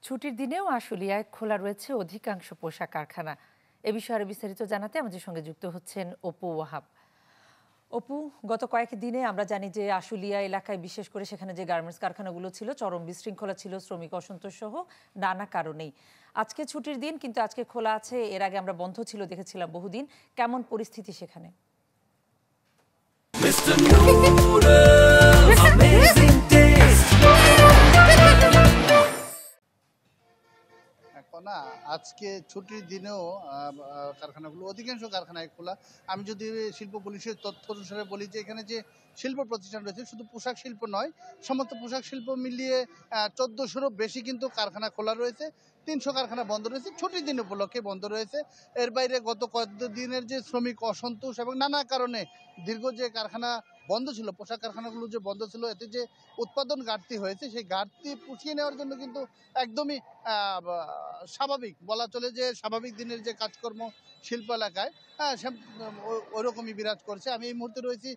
ছুটির দিনেও আশুলিয়ায় খোলা রয়েছে অধিকাংশ পোশাক কারখানা। এ বিষয়ে আরো বিস্তারিত জানাতে আমাদের সঙ্গে যুক্ত হচ্ছেন অপু ওয়াহাব। অপু, গত কয়েকদিনে আমরা জানি যে আশুলিয়া এলাকায় বিশেষ করে সেখানে যে গার্মেন্টস কারখানাগুলো ছিল চরম বিশৃঙ্খলা ছিল, শ্রমিক অসন্তোষ সহ নানা কারণেই। আজকে ছুটির দিন, কিন্তু আজকে খোলা আছে। এর আগে আমরা বন্ধ ছিল দেখেছিলাম বহুদিন। কেমন পরিস্থিতি সেখানে? না, আজকে ছুটির দিনেও কারখানাগুলো অধিকাংশ কারখানায় খোলা। আমি যদি শিল্প পুলিশের তথ্য অনুসারে বলি যে এখানে যে শিল্প প্রতিষ্ঠান রয়েছে শুধু পোশাক শিল্প নয়, সমস্ত পোশাক শিল্প মিলিয়ে ১৪০০রও বেশি কিন্তু কারখানা খোলা রয়েছে। ৩০০ কারখানা বন্ধ রয়েছে, ছুটির দিন উপলক্ষে বন্ধ রয়েছে। এর বাইরে গত কয়েকদিনের যে শ্রমিক অসন্তোষ এবং নানা কারণে দীর্ঘ যে কারখানা বন্ধ ছিল, পোশাক কারখানাগুলো যে বন্ধ ছিল, এতে যে উৎপাদন ঘাটতি হয়েছে সেই ঘাটতি পুষিয়ে নেওয়ার জন্য কিন্তু একদমই স্বাভাবিক বলা চলে যে স্বাভাবিক দিনের যে কাজকর্ম শিল্প এলাকায় ওইরকমই বিরাজ করছে। আমি এই মুহূর্তে রয়েছি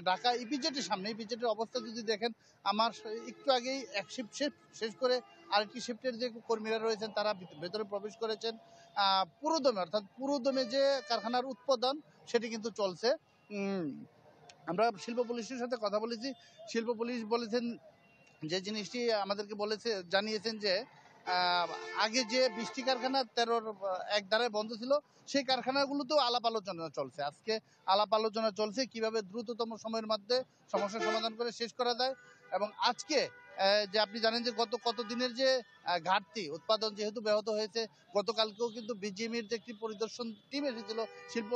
ঢাকা ইপিজেটের সামনে। ইপিজেটের অবস্থা যদি দেখেন, আমার একটু আগেই এক শিফট শেষ করে আরেকটি শিফটের যে কর্মীরা রয়েছেন তারা ভেতরে প্রবেশ করেছেন। পুরোদমে, অর্থাৎ পুরোদমে যে কারখানার উৎপাদন সেটি কিন্তু চলছে। আমরা শিল্প পুলিশের সাথে কথা বলেছি। শিল্প পুলিশ বলেছেন যে জিনিসটি আমাদেরকে জানিয়েছেন যে আগে যে ২০টি কারখানা ১৩-র এক ধারায় বন্ধ ছিল, সেই কারখানাগুলোতেও আলাপ আলোচনা চলছে। আজকে আলাপ আলোচনা চলছে কিভাবে দ্রুততম সময়ের মধ্যে সমস্যার সমাধান করে শেষ করা যায়। এবং আজকে যে আপনি জানেন যে গত কতদিনের যে ঘাটতি, উৎপাদন যেহেতু ব্যাহত হয়েছে, গতকালকেও কিন্তু বিজিএমইর যে একটি পরিদর্শন টিম এসেছিল শিল্প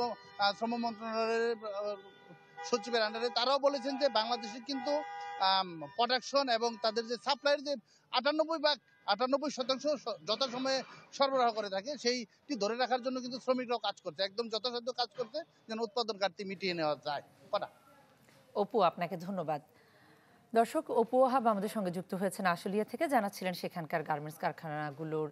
শ্রম মন্ত্রণালয়ের সচিবের আন্ডারে, তারাও বলেছেন যে বাংলাদেশের কিন্তু প্রোডাকশন এবং তাদের যে সাপ্লাইয়ের যে 98% যথাসময়ে সরবরাহ করে থাকে, সেইটি ধরে রাখার জন্য কিন্তু শ্রমিকরাও কাজ করছে, একদম যথাসাধ্য কাজ করছে যেন উৎপাদন ঘাটতি মিটিয়ে নেওয়া যায়। অপু, আপনাকে ধন্যবাদ। দর্শক, অপু ওয়াহাব আমাদের সঙ্গে যুক্ত হয়েছেন আশুলিয়া থেকে, জানাচ্ছিলেন সেখানকার গার্মেন্টস কারখানাগুলোর